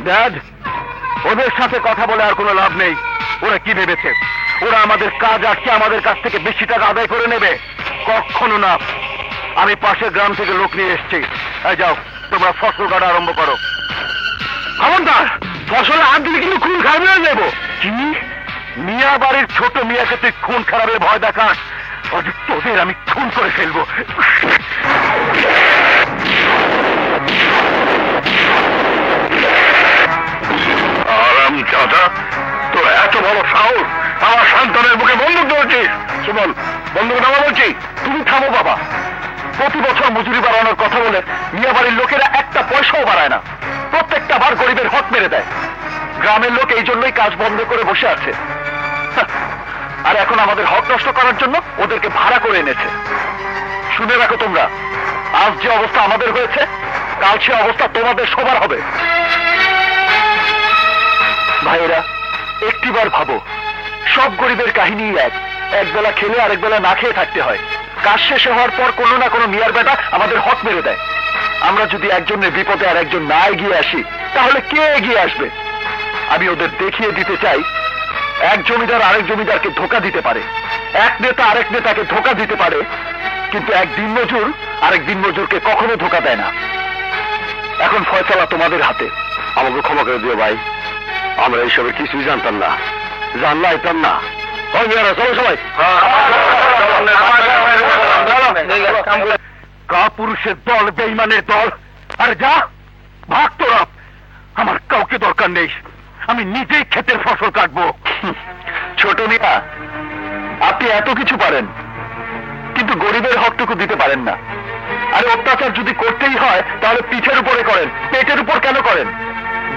Dad, ওদের সাথে কথা বলে আর কোনো লাভ নেই। ওরা কি ভেবেছে ওরা আমাদের কাজ আটকে আমাদের কাছ থেকে বেশি টাকা আদায় করে নেবে? কখনো না। আমি পাশের গ্রাম থেকে লোক নিয়ে এসেছি। এই যাও, তোমরা ফসল কাটা আরম্ভ করো। খবরদার, ফসলে হাত দিলে কিন্তু খুন খারাপ হয়ে যাবো। কি? মিয়া বাড়ির ছোট মিয়াকে তুই খুন খারাপের ভয় দেখাস? তোদের আমি খুন করে ফেলবো। আরাম চাচা, তোর এত বড় সাহস, আমার সন্তানের বুকে বন্দুক ধরেছিস? সুমন, বন্দুক নামা বলছি। তুমি থামো বাবা। প্রতি বছর মজুরি বাড়ানোর কথা বলে মিয়া বাড়ির লোকেরা একটা পয়সাও বাড়ায় না। প্রত্যেকটা বার গরিবের হক মেরে দেয়। গ্রামের লোক এই জন্যই কাজ বন্ধ করে বসে আছে। আর এখন আমাদের হক নষ্ট করার জন্য ওদেরকে ভাড়া করে এনেছে। শুনে রাখো তোমরা, আজ যে অবস্থা আমাদের হয়েছে, কাল সে অবস্থা তোমাদের সবার হবে। ভাইয়েরা, একটিবার ভাবো, সব গরিবের কাহিনী এক বেলা খেলে আরেক বেলা না খেয়ে থাকতে হয়। কাজ শেষে হওয়ার পর কোনো না কোনো মিয়ার বেটা আমাদের হক মেরে দেয়। আমরা যদি একজনের বিপদে আর একজন না এগিয়ে আসি, তাহলে কে এগিয়ে আসবে? আমি ওদের দেখিয়ে দিতে চাই, এক জমিদার আরেক জমিদারকে ধোঁকা দিতে পারে, এক নেতা আরেক নেতাকে ধোঁকা দিতে পারে, কিন্তু এক দিনমজুর আরেক দিনমজুরকে কখনো ধোঁকা দেয় না। এখন ফয়সালা তোমাদের হাতে। আমাকে ক্ষমা করে দিও ভাই, আমরা এইসবের কিছুই জানতাম না, জানলাম না। চলো সবাই। কাপুরুষের দল, বেঈমানের দল। আর যা ভাগ তোরা, আমার কাউকে দরকার নেই। আমি নিজেই ক্ষেতের ফসল কাটবো। ছোট মিয়া, আপনি এত কিছু পারেন, কিন্তু গরিবের হকটুকু দিতে পারেন না। আরে অত্যাচার যদি করতেই হয়, তাহলে পিঠের উপরে করেন, পেটের উপর কেন করেন?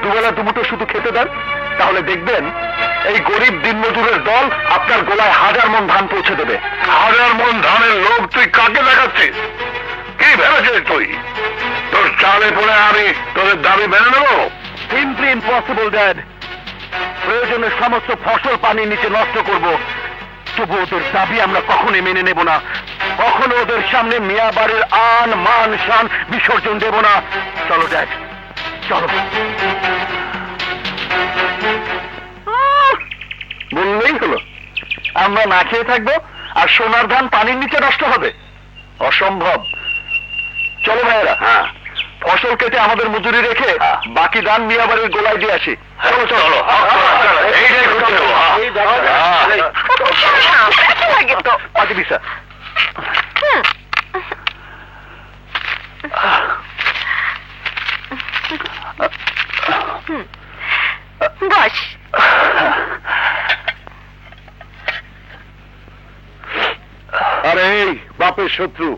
দুবেলা দুমুঠো শুধু খেতে দেন, তাহলে দেখবেন এই গরিব দিনমজুরের দল আপনার গোলায় 1000 মণ ধান পৌঁছে দেবে। 1000 মণ ধানের লোভ তুই কাকে দেখাচ্ছিস? কি ভেবেছিস তুই? তোর চালে পড়ে আমি তোদের দাবি মেনে নেব? Simply impossible dad. প্রয়োজনে সমস্ত ফসল পানির নিচে নষ্ট করব, তবু ওদের দাবি আমরা কখনোই মেনে নেব না। কখনো ওদের সামনে মিয়া বাড়ির আন মান শান বিসর্জন দেব না। চলো ড্যাড, চলো। বললেই হলো, আমরা না খেয়ে থাকবো আর সোনার ধান পানির নিচে নষ্ট হবে? অসম্ভব। চলো ভাইয়েরা, ফসল কেটে আমাদের মজুরি রেখে বাকি ধান মিয়া বাড়ির গোলায় দিয়ে আসি। চলো চলো। বস। আরে এই বাপের শত্রু,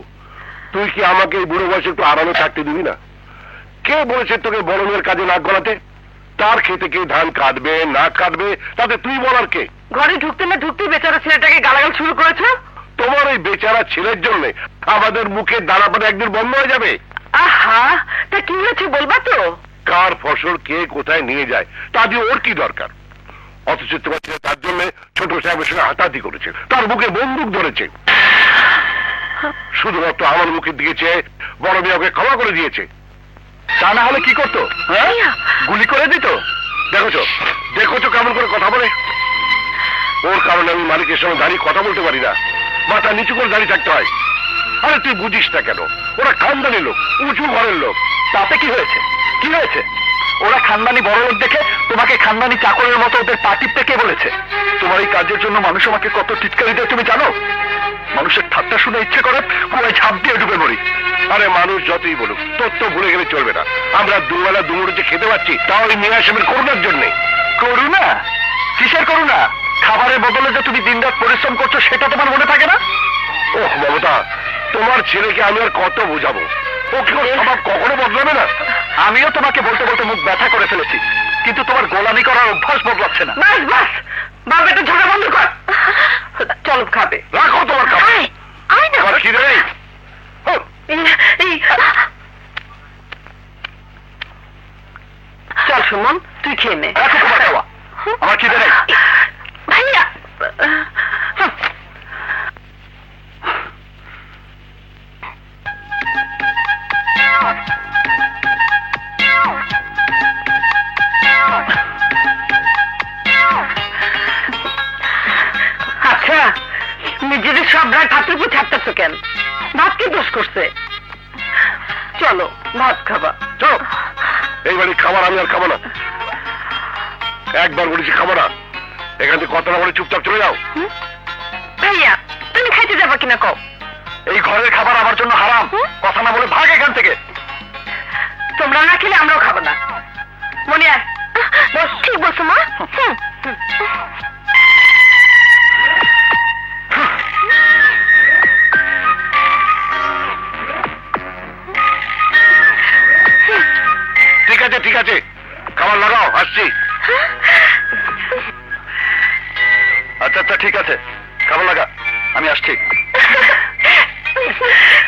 তুই কি আমাকে এই বুড়ো বয়সে একটু আরামে থাকতে দিবি না? কে বলেছে তোকে বড় মেয়ের কাজে নাক গলাতে? তার খেতে কে ধান কাটবে না কাটবে তাতে তুই বলার কে? ঘরে ঢুকতে না ঢুকতে বেচারা ছেলেটাকে গালাগাল শুরু করেছো। তোমার ওই বেচারা ছেলের জন্য আমাদের মুখে দানা পাতা একদিন বন্ধ হয়ে যাবে। আহা, তা কি হয়েছে বলবা তো? কার ফসল কে কোথায় নিয়ে যায় তা দিয়ে ওর কি দরকার? অথচ তোমার ছেলে তার জন্য ছোট সাহেবের সঙ্গে হাতাহাতি করেছে, তার বুকে বন্দুক ধরেছে। শুধুমাত্র আমার মুখের দিকে চেয়ে বড় মেয়েকে ক্ষমা করে দিয়েছে। তা না হলে কি করতো? গুলি করে দিত। দেখো কেমন করে কথা বলে। ওর কারণে আমি মালিকের সঙ্গে দাঁড়িয়ে কথা বলতে পারি না, মাথা নিচু করে দাঁড়িয়ে থাকতে হয়। আরে তুই বুঝিস না কেন? ওরা খানদানি লোক, উঁচু ঘরের লোক। তাতে কি হয়েছে? কি হয়েছে? ওরা খানদানি বড় লোক দেখে তোমাকে খানদানি চাকরের মতো ওদের পা টিপতে কে বলেছে? তোমার এই কাজের জন্য মানুষ আমাকে কত টিটকারি দেয় তুমি জানো? মানুষের ঠাট্টা শুনে ইচ্ছে করে কুয়ায় ঝাঁপ দিয়ে ডুবে মরি। আরে মানুষ যতই বলুক, তোর তো ভুলে গেলে চলবে না। আমরা দুবেলা দুমুঠো যে খেতে পাচ্ছি তাও ওই মিয়া সাহেবের করুণার জন্যে। করুণা? কিসের করুণা? খাবারের বদলে যে তুমি দিনরাত পরিশ্রম করছো সেটা তোমার মনে থাকে না? ওহ মমতা, তোমার ছেলেকে আমি আর কত বোঝাবো? ওকে স্বভাব কখনো বদলাবে না। আমিও তোমাকে বলতে বলতে মুখ ব্যথা করে ফেলেছি, কিন্তু তোমার গোলামি করার অভ্যাস বদলাচ্ছে না। বাস বাস, বাবা একটু ঝগড়া বন্ধ কর। চলো খাবে। রাখো তোমার খাবার। আমার খিদে নেই। চল সুমন, তুই খেয়ে নে। রাখো তোমার খাওয়া, আমার খিদে নেই। ভাইয়া নিজের সব রাত হাতের উপর ছাড়তেছো কেন? ভাত কি দোষ করছে? চলো ভাত খাবা। চলো, এই বাড়ির খাবার আমি আর খাবো না। একবার বলেছি খাবো না, এখান থেকে কথা না বলে চুপচাপ চলে যাও। ভাইয়া তুমি খাইতে যাবা কিনা কও? এই ঘরের খাবার আমার জন্য হারাম। কথা না বলে ভাগ এখান থেকে। তোমরা না খেলে আমরাও খাবো না। মনে আয়, বস। ঠিক বলছো মা। ঠিক আছে ঠিক আছে, খাবার লাগাও, আসছি। আচ্ছা আচ্ছা ঠিক আছে, খাবার লাগা, আমি আসছি।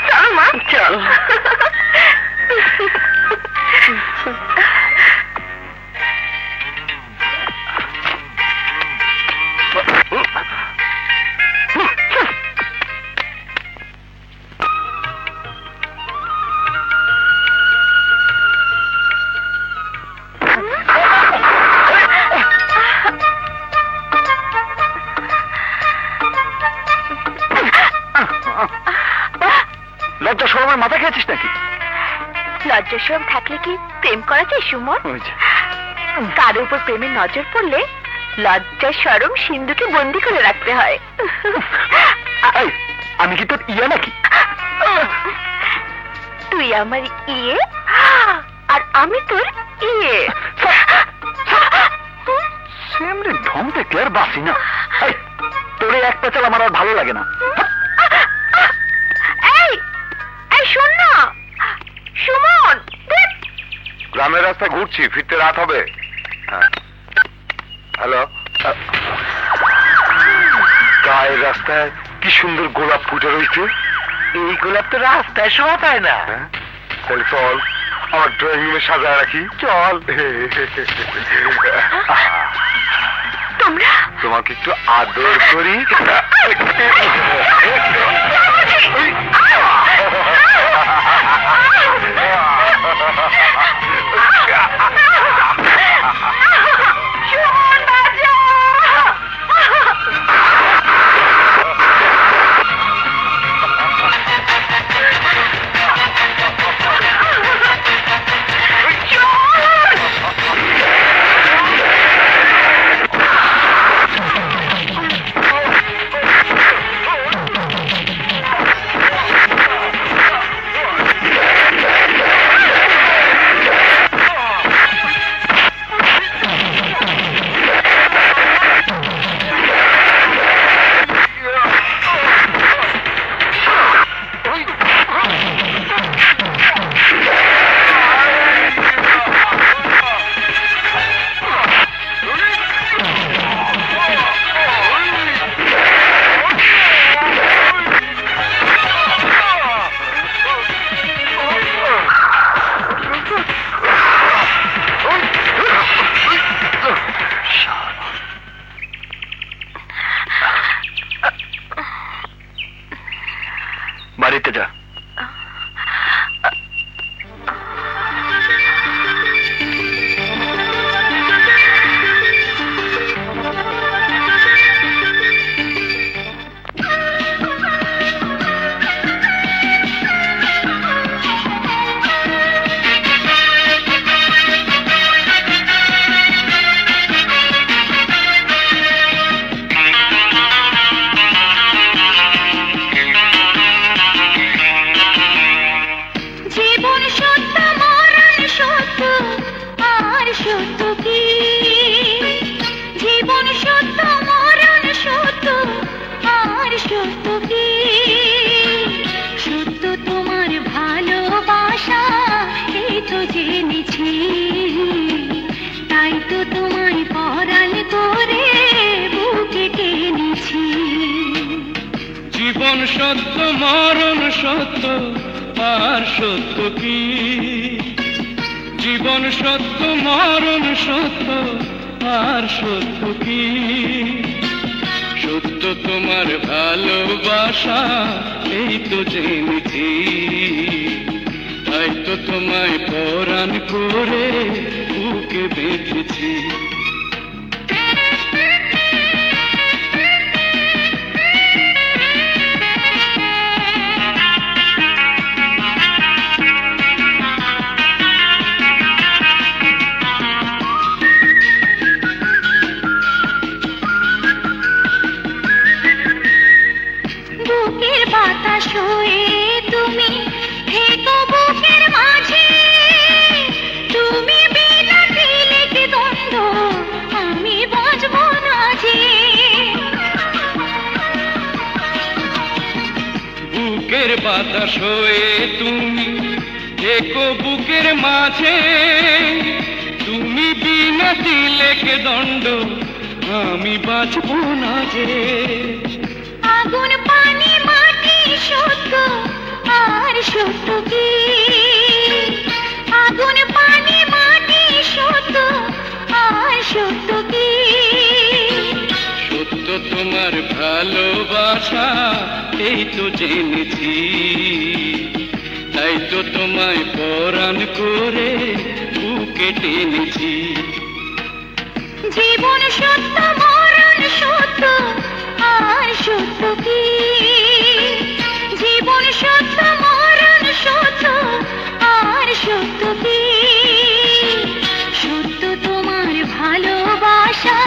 চল মা, চল। লজ্জা শরমের মাথা খেয়েছিস নাকি? লজ্জা শরম থাকলে কি প্রেম করা যায় সুমন? কারো উপর প্রেমের নজর পড়লে লজ্জা শরম সিন্ধুকে বন্দি করে রাখতে হয়। আমি কি তোর ইয়ে নাকি? তুই আমার ইয়ে আর আমি তোর ইয়ে। ঢং দেখলে আর বাসি না। তোরে এক পেঁচাল আমার আর ভালো লাগে না। শোন না সুমন, গ্রামের রাস্তায় ঘুরছি, ফিরতে রাত হবে। হ্যালো, গায়ের রাস্তায় কি সুন্দর গোলাপ ফুটে রয়েছে। এই গোলাপ তো রাস্তায় শোভা পায় না। তাহলে চল আমার ড্রয়িং রুমে সাজায় রাখি। চল। তোমরা তোমাকে একটু আদর করি। বাড়িতে যা। জীবন সত্য মরণ সত্য আর সত্য কি? জীবন সত্য মরণ সত্য আর সত্য কি? সত্য তোমার ভালোবাসা এই তো জেনেছি, তাই তো তোমায় পরাণ করে বুকে বেঁধেছি। বুকের বাতাস হয়ে তুমি থেকো বুকের মাঝে, তুমি বিনা দিলে কি দ্বন্দ্ব আমি বাঁচবো না যে। বুকের বাতাস হয়ে তুমি থেকো বুকের মাঝে, তুমি বিনা দিলে কে দণ্ড আমি বাঁচবো না যে। আগুন পানি মাটি সত্য আর সত্য কি, আগুন পানি মাটি সত্য আর সত্য কি। সত্য তোমার ভালোবাসা এই তো জেনেছি, তাই তো তোমায় পরাণ করে বুকে টেনেছি। জীবন সত্য মরণ সত্য আর সত্য কি, জীবন সত্য মরণ সত্য আর সত্য কি। সত্য তোমার ভালোবাসা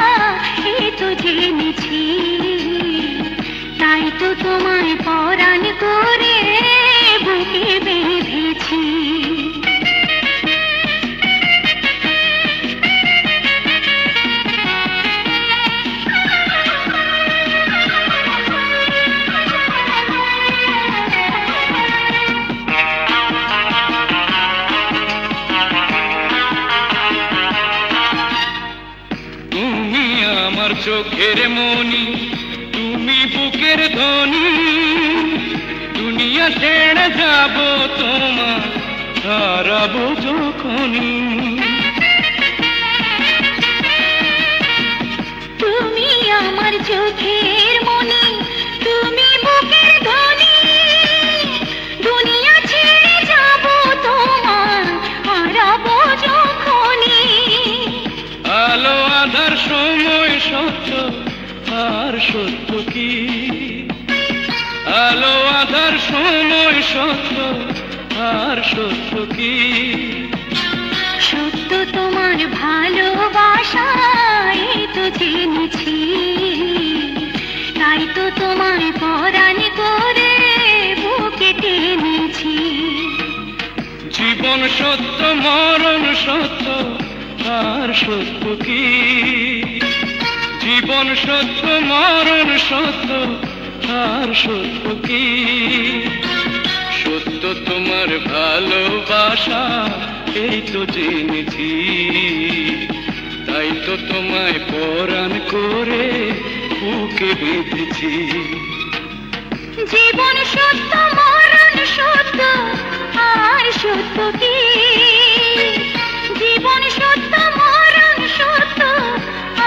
এই তো জেনেছি, তাই তো তোমায় পরাণ করে বুকে বেঁধেছি। তুমি আমার চোখের মনি, তুমি বুকের ধ্বনি, দুনিয়া ছেড়ে যাব তোমার হারাবো যখনই। তুমি আমার চোখের মনি, তুমি বুকের ধ্বনি, দুনিয়া ছেড়ে যাব তোমার হারাবো যখনই। আলো আধার সময় সত্য আর সত্য কি, আলো আধার সময় সত্য আর সত্য কি। সত্য তোমার ভালোবাসা এই তো জেনেছি, তাই তো তোমায় পরাণ করে বুকে টেনেছি। জীবন সত্য মরণ সত্য আর সত্য কি, জীবন সত্য মরণ সত্য আর সত্য কি। সত্য তোমার ভালোবাসা এই তো জেনেছি, তাই তো তোমায় পরাণ করে বুকে বেঁধেছি। জীবন সত্য মরণ সত্য আর সত্য কি, জীবন সত্য মরণ সত্য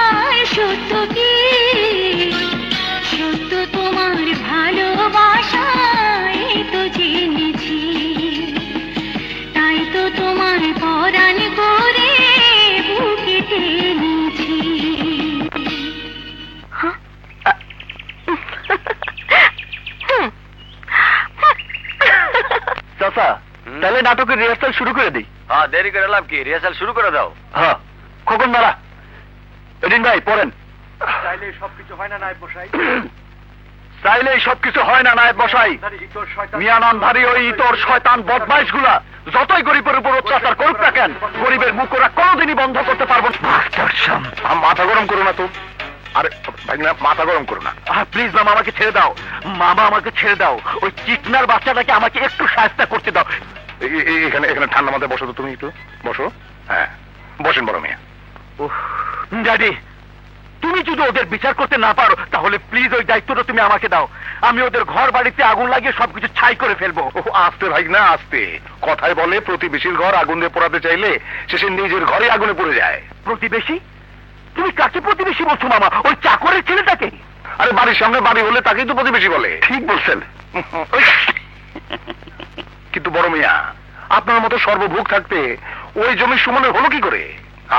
আর সত্য কি। সত্য তোমার ভালোবাসা এই তো জেনেছি, তাই তো তোমার পরাণ করে বুকে টেনেছি। চাচা, তাহলে নাটকের রিহার্সাল শুরু করে দিই। হ্যাঁ, দেরি করে লাভ কি, রিহার্সাল শুরু করে দাও। হ্যাঁ, খোকন দাঁড়া। এদিন ভাই পড়েন। চাইলে সবকিছু হয় না নায়ক মশাই। চাইলেই সবকিছু হয় না নায়ক মশাই। মিয়ানন্দারি ওই তোর শয়তান বদমাইশ গুলা যতই গরিবের উপর অত্যাচার করুক না কেন, গরিবের মুখ ওরা কোনোদিনই বন্ধ করতে পারবো না। মাথা গরম করো না তো। আরে ভাগনা, মাথা গরম করো না। প্লিজ মামা, আমাকে ছেড়ে দাও। মামা, আমাকে ছেড়ে দাও। ওই চিকনার বাচ্চাটাকে আমাকে একটু সাহায্য করতে দাও। এখানে এখানে ঠান্ডা মাথায় বসো তো, তুমি একটু বসো। হ্যাঁ, বসেন বড় মেয়ে। ড্যাডি, তুমি যদি ওদের বিচার করতে না পারো তাহলে প্লিজ ওই দায়িত্বটা তুমি আমাকে দাও। আমি ওদের ঘর বাড়িতে আগুন লাগিয়ে সবকিছু ছাই করে ফেলবো। আস্তে ভাই না, আস্তে। কথায় বলে প্রতিবেশীর ঘর আগুন দিয়ে পোড়াতে চাইলে শেষে নিজের ঘরে আগুনে পড়ে যায়। প্রতিবেশী? তুমি কাকে প্রতিবেশী বলছো মামা? ওই চাকরের ছেলেটাকে? আরে বাড়ির সামনে বাড়ি হলে তাকেই তো প্রতিবেশী বলে। ঠিক বলছেন। কিন্তু বড় মিয়া, আপনার মতো সর্বভোগ থাকতে ওই জমির সমানে হলো কি করে?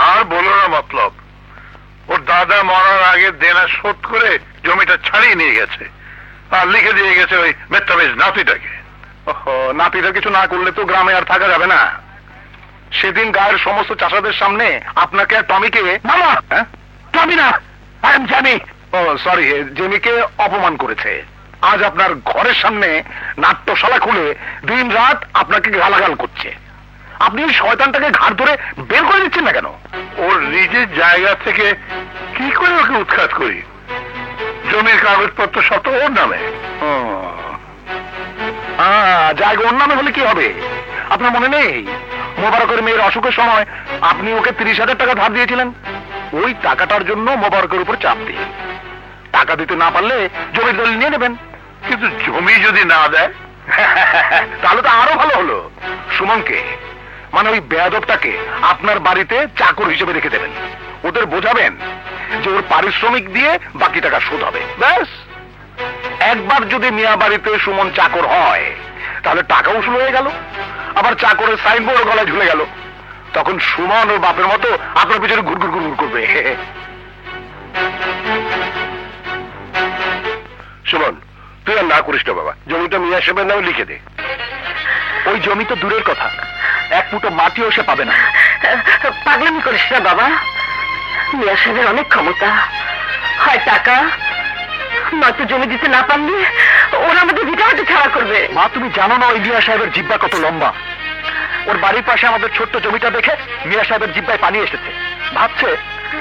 আর বলো না মতলব, ওর দাদা মরার আগে দেনা শোধ করে জমিটা ছাড়িয়ে নিয়ে গেছে, আর লিখে দিয়ে গেছে ওই মেত্তাবেজ নাতিটাকে। নাতিটা কিছু না করলে তো গ্রামে আর থাকা যাবে না। সেদিন গায়ের সমস্ত চাষাদের সামনে আপনাকে আর টমিকে, মামা, টমি না, আই এম জেমি, ও সরি, জেমিকে অপমান করেছে। আজ আপনার ঘরের সামনে নাট্যশালা খুলে দিন রাত আপনাকে গালাগাল করছে। আপনি ওই শয়তানটাকে ঘাড় ধরে বের করে দিচ্ছেন না কেন? ওর নিজের জায়গা থেকে কি করে ওকে উৎখাত করি? জমির কাগজপত্র সব তো ওর নামে। জায়গা ওর নামে হলে কি হবে? আপনার মনে নেই মোবারকের মেয়ের অসুখের সময় আপনি ওকে 30,000 টাকা ধার দিয়েছিলেন? ওই টাকাটার জন্য মোবারকের উপর চাপ দিয়ে টাকা দিতে না পারলে জমির দলিল নিয়ে নেবেন। কিন্তু জমি যদি না দেয় তাহলে তো আরো ভালো হলো। সুমনকে মানে ওই বেয়াদবটাকে আপনার বাড়িতে চাকর হিসেবে রেখে দেবেন। ওদের বোঝাবেন যে ওর পারিশ্রমিক দিয়ে বাকি টাকা শোধ হবে। ব্যাস, একবার যদি মিয়া বাড়িতে সুমন চাকর হয় তাহলে টাকা উসুল হয়ে গেল, আবার চাকরের সাইনবোর্ড গলায় ঝুলে গেল। তখন সুমন ওর বাপের মতো আপনার পিছনে ঘুরঘুর ঘুরঘুর করবে। সুমন, তুই আর না করিস না বাবা, জমিটা মিয়া সাহেবের নামে লিখে দে। ওই জমি তো দূরের কথা, এক ফুটো মাটিও সে পাবে না। পাগলামি করিস না বাবা, মিয়া সাহেবের অনেক ক্ষমতা। হয় টাকা নয়তো জমি দিতে না পারলে ওরা আমাদের ভিটামাটি ছাড়া করবে। মা, তুমি জানো না ওই মিয়া সাহেবের জিব্বা কত লম্বা? ওর বাড়ির পাশে আমাদের ছোট্ট জমিটা দেখে মিয়া সাহেবের জিব্বায় পানি এসেছে। ভাবছে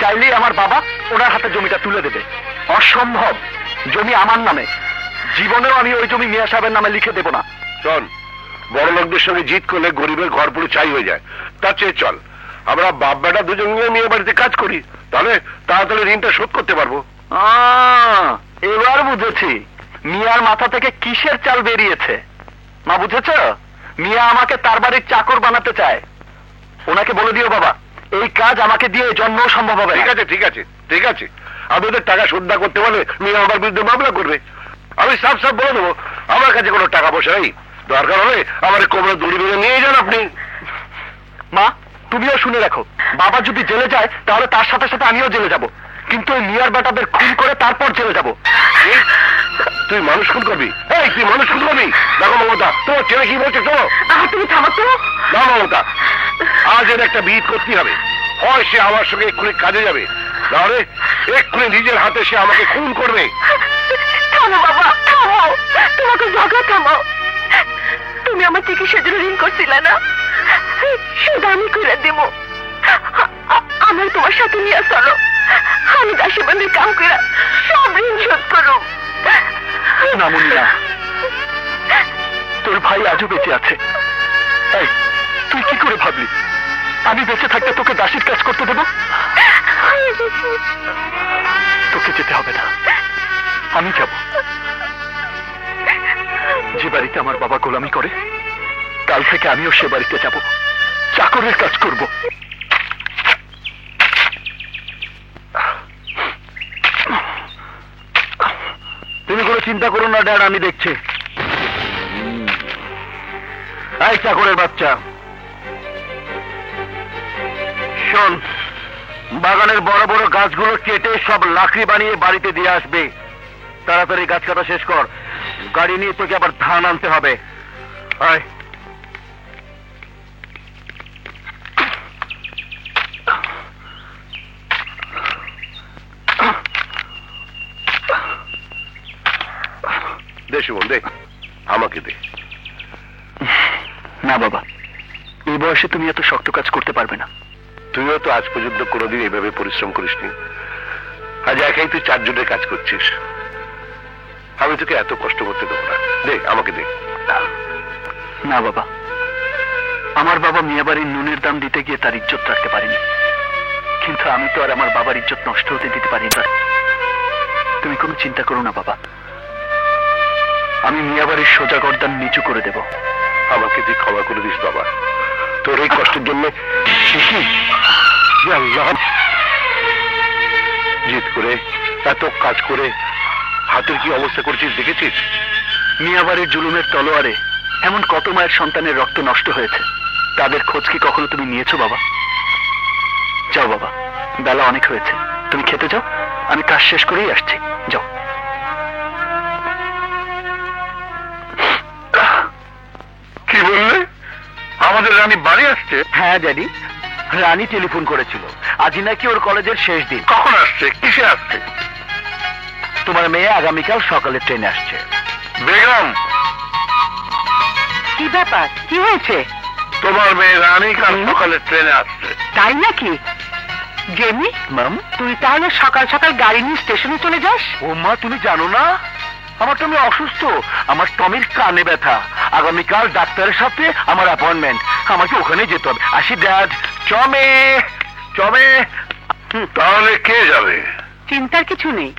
চাইলেই আমার বাবা ওনার হাতে জমিটা তুলে দেবে। অসম্ভব, জমি আমার নামে। জীবনেও আমি ওই জমি মিয়া সাহেবের নামে লিখে দেব না। শোন, বড় লোকদের সঙ্গে জিত করলে গরিবের ঘর পুরো ছাই হয়ে যায়। তার চেয়ে চল আমরা বাপ বেটা দুজন মিলে মেয়ে বাড়িতে কাজ করি, তাহলে তাড়াতাড়ি ঋণটা শোধ করতে পারবো। এবার বুঝেছি মিয়ার মাথা থেকে কিসের চাল বেরিয়েছে। মা, বুঝেছ? মিয়া আমাকে তার বাড়ির চাকর বানাতে চায়। ওনাকে বলে দিও বাবা, এই কাজ আমাকে দিয়ে জন্ম সম্ভব হবে। ঠিক আছে ঠিক আছে ঠিক আছে, আমি ওদের টাকা শোধ না করতে পারলে মিয়া আমার বিরুদ্ধে মামলা করবে। আমি সাফ সাফ বলে দেবো আমার কাছে কোনো টাকা পয়সা নেই, দরকার হলে আমার কোমরে দড়ি বেঁধে নিয়ে যান আপনি। মা, তুমিও শুনে রাখো, বাবা যদি জেলে যায় তাহলে তার সাথে সাথে আমিও জেলে যাব, কিন্তু ওই মিয়ার বেটাদের খুন করে তারপর জেলে যাব। তুই মানুষ খুন করবি? এই, তুই মানুষ খুন করবি? দেখো মমতা, তোমার ছেলে কি বলছে তো? তুমি থামো তো। না মমতা, আজ এর একটা বিহিত করতে হবে। হয় সে আমার সঙ্গে এক্ষুনি কাজে যাবে, নাহলে এক্ষুনি নিজের হাতে সে আমাকে খুন করবে। থামো বাবা, থামো, তোমাকে ঝগড়া থামো। তুমি আমার চিকিৎসার জন্য ঋণ করছিলে না, শুধু আমি করে দেব। আমার তোমার সাথে নিয়ে চলো, আমি দাসীবান্ধের কাম করে সব ঋণ শোধ করো। না মুন্না, তোর ভাই আজও বেঁচে আছে। এই, তুই কি করে ভাবলি আমি বেঁচে থাকতে তোকে দাসীর কাজ করতে দেব? তোকে যেতে হবে না, আমি যাব। যে বাড়িতে আমার বাবা গোলামি করে, কাল থেকে আমিও সে বাড়িতে যাব, চাকরের কাজ করব। তুমি কোনো চিন্তা করো না ড্যাড, আমি দেখছি। এই চাকরের বাচ্চা, শোন, বাগানের বড় বড় গাছগুলো কেটে সব লাকড়ি বানিয়ে বাড়িতে দিয়ে আসবে। তাড়াতাড়ি গাছ কাটা শেষ কর, গাড়ি নিয়ে তোকে আবার ধান আনতে হবে। আয়। দে সুমন, দে, আমাকে দে। না বাবা, এই বয়সে তুমি এত শক্ত কাজ করতে পারবে না। তুইও তো আজ পর্যন্ত কোনোদিন এইভাবে পরিশ্রম করিসনি। আজ একাই তুই 4 জনের কাজ করছিস। আমি তোকে এত কষ্ট করতে দেবো না, দে, আমাকে দে। না বাবা, আমার বাবা মিয়া বাড়ির নুনের দাম দিতে গিয়ে তার ইজ্জত রাখতে পারিনি, কিন্তু আমি তো আর আমার বাবার ইজ্জত নষ্ট হতে দিতে পারি না। তুমি কোনো চিন্তা করো না বাবা, আমি মিয়া বাড়ির সোজা গর্দান নিচু করে দেব। আমাকে তুই ক্ষমা করে দিস বাবা, তোর এই কষ্টের জন্য। জিত করে এত কাজ করে হাতের কি অবস্থা করেছিস দেখেছিস? মিয়া বাড়ির জুলুমের তলোয়ারে এমন কত মায়ের সন্তানের রক্ত নষ্ট হয়েছে, তাদের খোঁজ কি কখনো তুমি নিয়েছো বাবা? যাও বাবা, বেলা অনেক হয়েছে, তুমি খেতে যাও, আমি কাজ শেষ করেই আসছি, যাও। কি বললে? আমাদের রানী বাড়ি আসছে? হ্যাঁ ড্যাডি, রানী টেলিফোন করেছিল, আজই নাকি ওর কলেজের শেষ দিন। কখন আসছে? কিসে আসছে? তোমার মেয়ে আগামীকাল সকালে ট্রেনে আসছে। বেগম, কি ব্যাপার, কি হয়েছে? তোমার মেয়ে রানী কাল সকালে ট্রেনে আসছে। তাই নাকি? জেমি, ম্যাম, তুই তাহলে সকাল সকাল গাড়ি নিয়ে স্টেশনে চলে যাস? ও মা, তুমি জানো না আমার টমি অসুস্থ, আমার টমির কানে ব্যথা, আগামীকাল ডাক্তারের সাথে আমার অ্যাপয়েন্টমেন্ট, আমাকে ওখানে যেতে হবে। আসি ড্যাড। চমে চমে। তাহলে কে যাবে? চিন্তার কিছু নেই,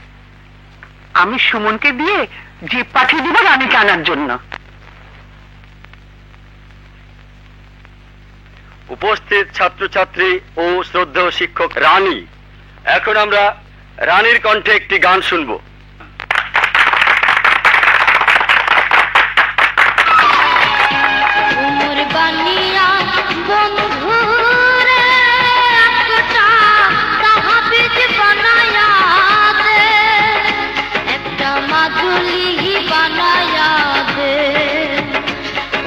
আমি সুমনকে দিয়ে জিপ পাঠিয়ে দিব রানীকে আনার জন্য। উপস্থিত ছাত্রছাত্রী ও শ্রদ্ধেয় শিক্ষক রানী, এখন আমরা রানীর কণ্ঠে একটি গান শুনবো। উমর বানিয়া বন্ধুরে একটা তাহাবিজ বানায়া দে, একটা মাদুলি বানায়া দে,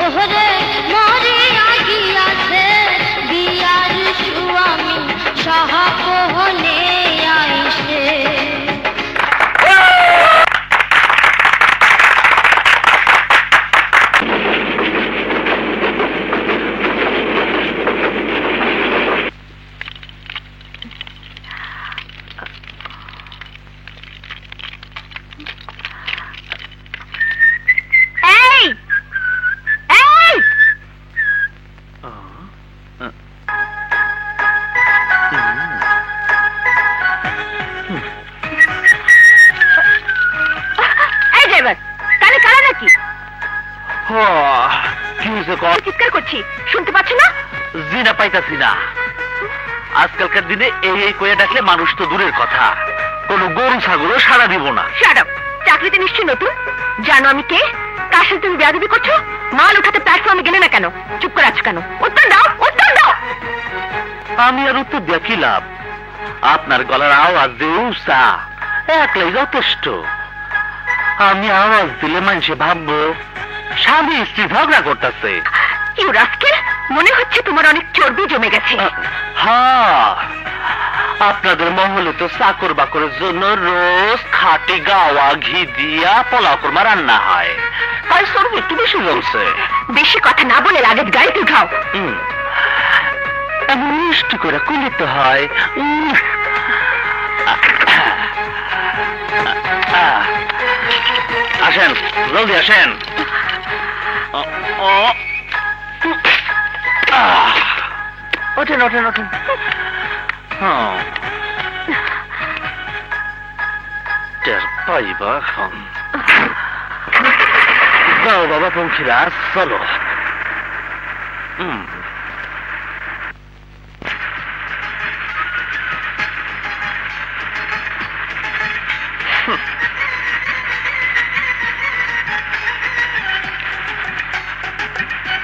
ওহরে মরিয়া গিয়াছে বিয়ার স্বামী সাহাবনে আইসে। এই এই এই ড্রাইভার, কানে কারা নাকি? কি হয়েছে কর? চিৎকার করছি, শুনতে পাচ্ছ না? জিনা পাইতাছি না। আজকালকার দিনে এই কয়ে ডাকলে মানুষ তো দূরের কথা, কোন গরু ছাগলও সাড়া দিব না। Shut up. চাকরিতে নিশ্চয়ই নতুন, জানো আমি কে? কার সাথে তুমি বেয়াদবি করছো? মাল উঠাতে প্ল্যাটফর্মে গেলে না কেন? চুপ করে আছো কেন? উত্তর দাও, উত্তর দাও। আমি আর উত্তর দিয়া কি লাভ? আপনার গলার আওয়াজ যে উষা, একলাই যথেষ্ট। আমি আওয়াজ দিলে মানুষে ভাববো স্বামী স্ত্রী ঝগড়া করতেছে। ইউ রাস্কেল, মনে হচ্ছে তোমার অনেক চর্বি জমে গেছে। হ্যাঁ, আপনাদের মহলে তো চাকর বাকরের জন্য রোজ খাঁটি গাওয়া ঘি দিয়া পোলাও কোরমা রান্না হয়, তাই চর্বি একটু বেশি জমছে। বেশি কথা না বলে লাগেজ গাড়িতে উঠাও। এমন মিষ্টি করে কুলিতে হয়। আসেন, জলদি আসেন। ওঠেন ওঠেন ওঠেন। টের পাইবা এখন। যাও বাবা পঙ্খিরা, চলো।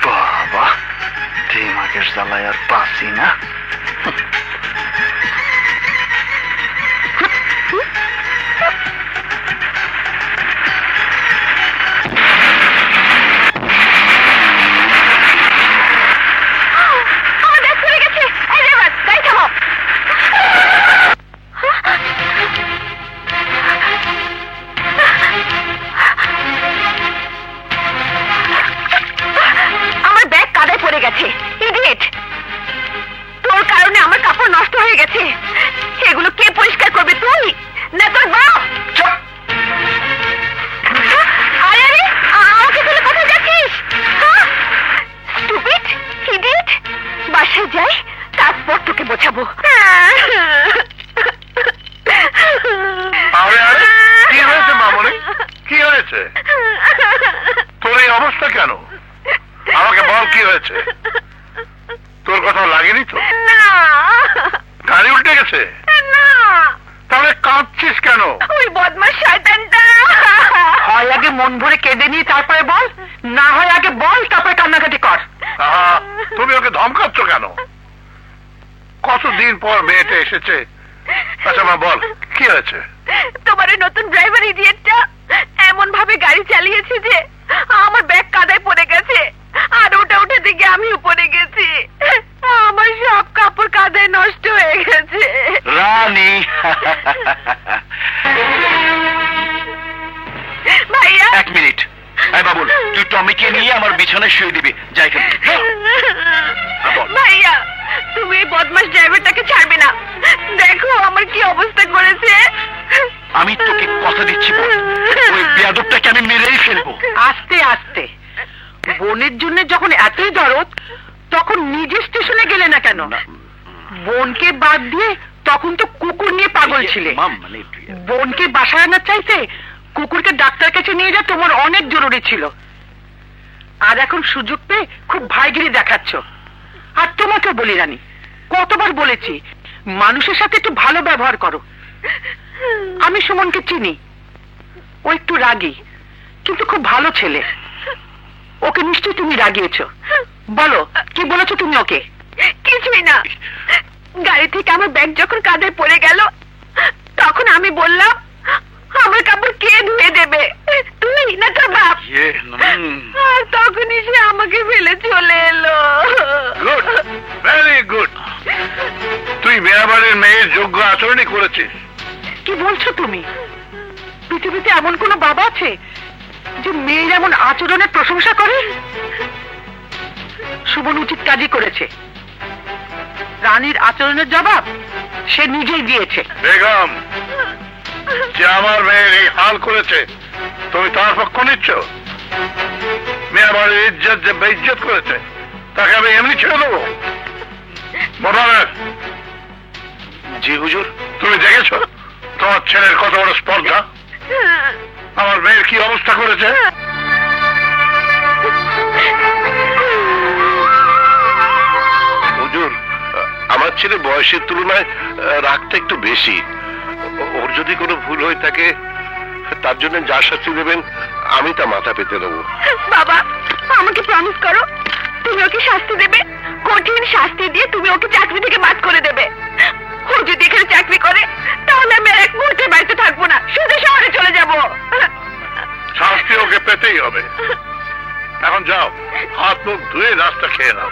বাবা, দিমাগের জ্বালায় আর বাঁচি না। তোর কারণে আমার কাপড় নষ্ট হয়ে গেছে, এগুলো কে পরিষ্কার করবে? তুই না তোর বাপ? আরে আরে, আমাকে ফেলে কোথায় যাচ্ছিস? স্টুপিড ইডিয়েট, বাসায় যাই, তারপর তোকে বোঝাবো। আরে আরে, কি হয়েছে মামনি? কি হয়েছে? তোর এই অবস্থা কেন? আমাকে বল, কি হয়েছে? তোর কথা লাগেনি তো? গাড়ি উল্টে গেছে? তাহলে কাঁদছিস কেন? ওই বদমাশ শয়তানটা। হয় আগে মন ভরে কেঁদে নিয়ে তারপরে বল, না হয় আগে বল তারপরে কান্নাকাটি কর। তুমি ওকে ধমকাচ্ছ কেন? কতদিন পর মেয়েটা এসেছে। আচ্ছা মা, বল কি হয়েছে? তোমার নতুন ড্রাইভার ইডিয়েটটা এমন ভাবে গাড়ি চালিয়েছে যে আমার ব্যাগ কাদায় পড়ে গেছে, আর ওটা উঠাতে গিয়ে আমি উপরে গেছি, আমার সব কাপড় কাদায় নষ্ট হয়ে গেছে। রানী, এক মিনিট। এই বাবুল, তুই টমিকে নিয়ে আমার বিছানায় শুয়ে দিবি, যাই এখান থেকে। বল। ভাইয়া তুমি এই বদমাস ড্রাইভারটাকে ছাড়বে না, দেখো আমার কি অবস্থা করেছে। আমি তোকে কথা দিচ্ছি বল, ওই বেয়াদবটাকে আমি মেরেই ফেলবো। আস্তে আস্তে, বোনের জন্য যখন এতই দরদ তখন নিজে স্টেশনে গেলে না কেন? বোনকে বাদ দিয়ে তখন তো কুকুর নিয়ে পাগল ছিলে। মাম, মানে বোনকে বাসায় আনার চাইতে কুকুরকে ডাক্তার কাছে নিয়ে যা তোমার অনেক জরুরি ছিল। আর এখন সুযোগ পেয়ে খুব ভাইগিরি দেখাচ্ছ। আর তোমাকে বলি রানী, কতবার বলেছি মানুষের সাথে একটু ভালো ব্যবহার করো। আমি সুমনকে চিনি, ও একটু রাগী কিন্তু খুব ভালো ছেলে। ওকে নিশ্চয়ই তুমি রাগিয়েছো। বলো কি বলেছো তুমি ওকে? কিছুই না, গাড়ি থেকে আমার ব্যাগ যখন কাঁধে পড়ে গেল তখন আমি বললাম আমার কাপড় কে ধুয়ে দেবে, তুমি না তোর বাপ। আর তখনই সে আমাকে ফেলে চলে এলো। Good, very good. তুই মেয়াবাড়ির মেয়ের যোগ্য আচরণই করেছিস। কি বলছো তুমি? পৃথিবীতে এমন কোন বাবা আছে যে মেয়ের এমন আচরণের প্রশংসা করে? সুমন উচিত কাজই করেছে। রানীর আচরণের জবাব সে নিজেই দিয়েছে। বেগম, যে আমার মেয়ের এই হাল করেছে তুমি তার পক্ষ নিচ্ছ? মেয়াবাড়ির ইজ্জত যে বেইজ্জত করেছে তাকে আমি এমনি ছেড়ে দেবো? বর্তমানে জি হুজুর, তুমি দেখেছো তোমার ছেলের কত বড় স্পর্ধা? আমার মেয়ের কি অবস্থা করেছে? হুজুর, আমার ছেলে বয়সের তুলনায় রাগটা একটু বেশি। ওর যদি কোনো ভুল হয়ে থাকে তার জন্য যা শাস্তি দেবেন আমি তা মাথা পেতে দেবো। বাবা আমাকে প্রমিস করো তুমি ওকে শাস্তি দেবে, কঠিন শাস্তি দিয়ে তুমি ওকে চাকরি থেকে বাদ করে দেবে। ও যদি এখানে চাকরি করে তাহলে আমি আর এক মুহূর্তে বাড়িতে থাকবো না, শুধু শহরে চলে যাব। শাস্তি ওকে পেতেই হবে। এখন যাও, হাত মুখ ধুয়ে রাস্তা খেয়ে নাও।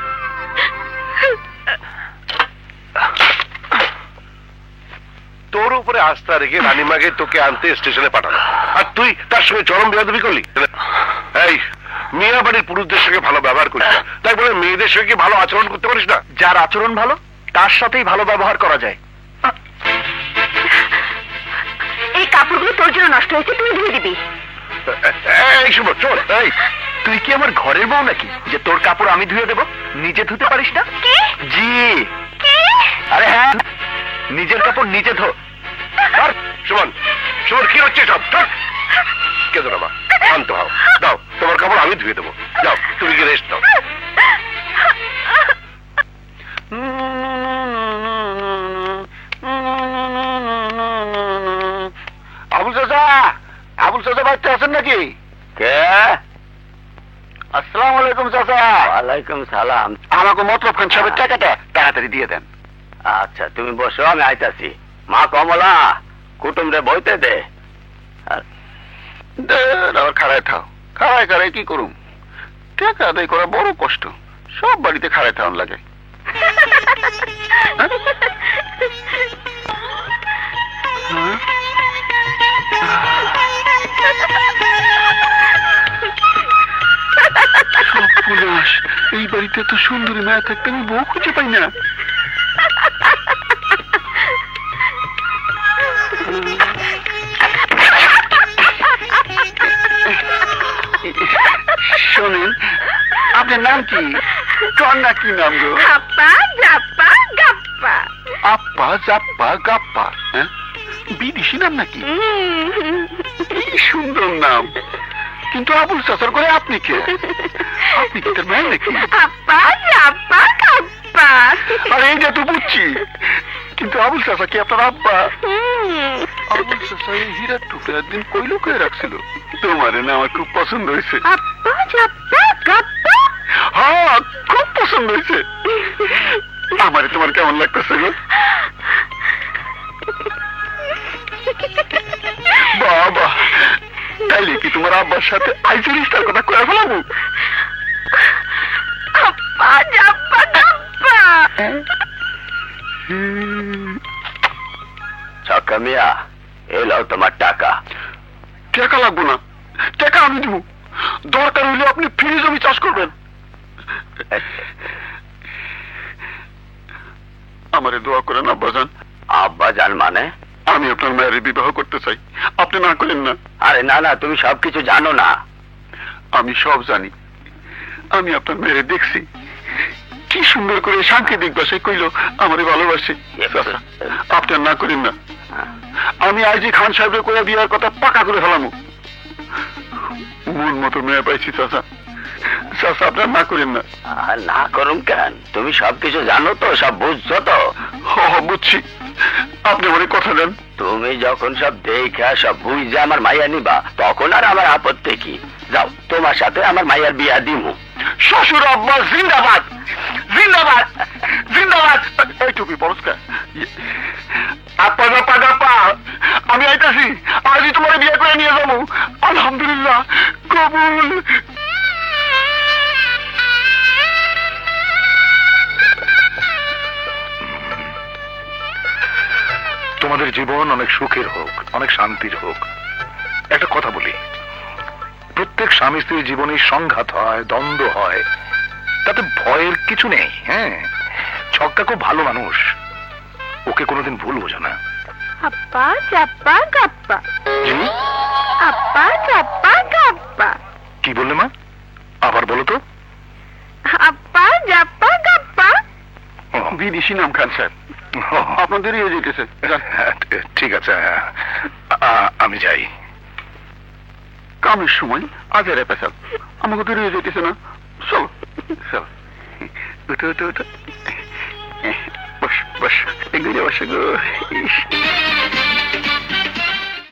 তোর উপরে আস্থা রেখে রানীমাকে তোকে আনতে স্টেশনে পাঠালো, আর তুই তার সঙ্গে চরম বেয়াদবি করলি। এই মিয়া বাড়ির পুরুষদের সঙ্গে ভালো ব্যবহার করিস না, তাই বলে মেয়েদের সঙ্গে ভালো আচরণ করতে পারিস না? যার আচরণ ভালো তার সাথেই ভালো ব্যবহার করা যায়। এই কাপড়গুলো তোর জন্য নষ্ট হয়েছে, তুই ধুয়ে দিবি। এই শুভ, চল। এই তুই কি আমার ঘরের বউ নাকি যে তোর কাপড় আমি ধুয়ে দেবো? নিজে ধুতে পারিস না? কি? জি। কি? আরে হ্যাঁ, নিজের কাপড় নিজে ধো। সুমন, সুমন কি হচ্ছে সব? কেঁদো না মা, শান্ত হও। দাও, তোমার কাপড় আমি ধুয়ে দেবো। যাও, তুমি কি রেস্ট দাও। আবুল চাচা, আবুল চাচা বাড়িতে আছেন নাকি? কে? আসসালামু আলাইকুম চাচা। ওয়ালাইকুম সালাম। আমাকে মতলব খান সাহেবের টাকাটা তাড়াতাড়ি দিয়ে দেন। আচ্ছা তুমি বসো, আমি আইতাছি। মা কমলা, কুটুমরে বইতে দে। আবার খাড়ায় থাও। খাড়ায় খাড়ায় কি করুম? টাকা আদায় করা বড় কষ্ট, সব বাড়িতে খাড়ায় থাউন লাগে। এই বাড়িতে এত সুন্দরী মেয়ে থাকতে আমি বউ খুঁজে পাই না। শোনেন, আপনার নাম কি? কন্যা কি নাম গো? আপা জাপ্পা গাপ্পা। আপ্পা জাপ্পা গাপ্পা। হ্যাঁ, বিদেশি নাম নাকি? কি সুন্দর নাম। কিন্তু আবুল চাচার করে আপনি কে? আপনি কি তার মেয়ে নাকি? আপা জাপ্পা গাপ্পা। আরে এই যে তো বুঝছি, কিন্তু আবুল চাচা কি আপনার আব্বা? আবুল চাচা এই হীরার টুকরা একদিন কইলো কয়ে রাখছিল, তোমারে না আমার খুব পছন্দ হয়েছে। আপা জাপ্পা গাপ্পা। হ্যাঁ, খুব পছন্দ হয়েছে। আমারে তোমার কেমন লাগতেছে গো? বাবা, তাইলে কি তোমার আব্বার সাথে আইসিরিস্টার কথা কয়ে ফেলাবো? আপা জাপ্পা গাপ্পা। ছক্কা মিয়া, এলো তোমার টাকা। টাকা লাগবো না, টাকা আমি দিব, দরকার হইলে আপনি ফ্রি জমি চাষ করবেন। আমারে দোয়া করেন আব্বাজান। আব্বাজান মানে? আমি আপনার মেয়ের বিবাহ করতে চাই, আপনি না করেন না? আরে না না, তুমি সবকিছু জানো না। আমি সব জানি। আমি আপনার মেয়েরে দেখছি, কি সুন্দর করে সাংকেতিক ভাষায় কইল আমারে ভালোবাসে। আপনার না করেন না? আমি আইজি খান সাহেবের করে বিয়ার কথা পাকা করে ফেলামু। মন মতো মেয়ে পাইছি চাচা, চাচা আপনার না করেন না? না করুন কেন? তুমি সবকিছু জানো তো, সব বুঝছো তো? বুঝছি, আপনি আমার কথা দেন। তুমি যখন সব দেখা সব বুঝে আমার মাইয়া নিবা, তখন আর আমার আপত্তি কি? যাও, তোমার সাথে আমার মাইয়ার বিয়া দিমু। শ্বশুর আব্বা জিন্দাবাদ, জিন্দাবাদ, জিন্দাবাদ। এই টুপি পরস্কার আপা আপা আপা, আমি আইতাছি, আজই তোমার বিয়ে করে নিয়ে যাবো। আলহামদুলিল্লাহ, কবুল। তোমাদের জীবন অনেক সুখের হোক, অনেক শান্তির হোক। একটা কথা বলি, প্রত্যেক স্বামী স্ত্রীর জীবনে সংঘাত হয়, দ্বন্দ্ব হয়, তাতে ভয়ের কিছু নেই। হ্যাঁ, ছক্কা খুব ভালো মানুষ, ওকে কোনোদিন ভুল বোঝো না। আপ্পা চাপ্পা গাপ্পা, আপ্পা চাপ্পা গাপ্পা। কি বললে মা? আবার বলো তো। আপ্পা জাপ্পা গাপ্পা। বিদেশি নাম খান সাহেব, আপনাদের হয়ে যেতেছে। ঠিক আছে, আমি যাই। কামের সময় আজের পেশাব আমাকে তো রয়ে যেতেছে না। চল চল, উঠো উঠো উঠো, বস বস, এগুলো বসে গো।